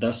10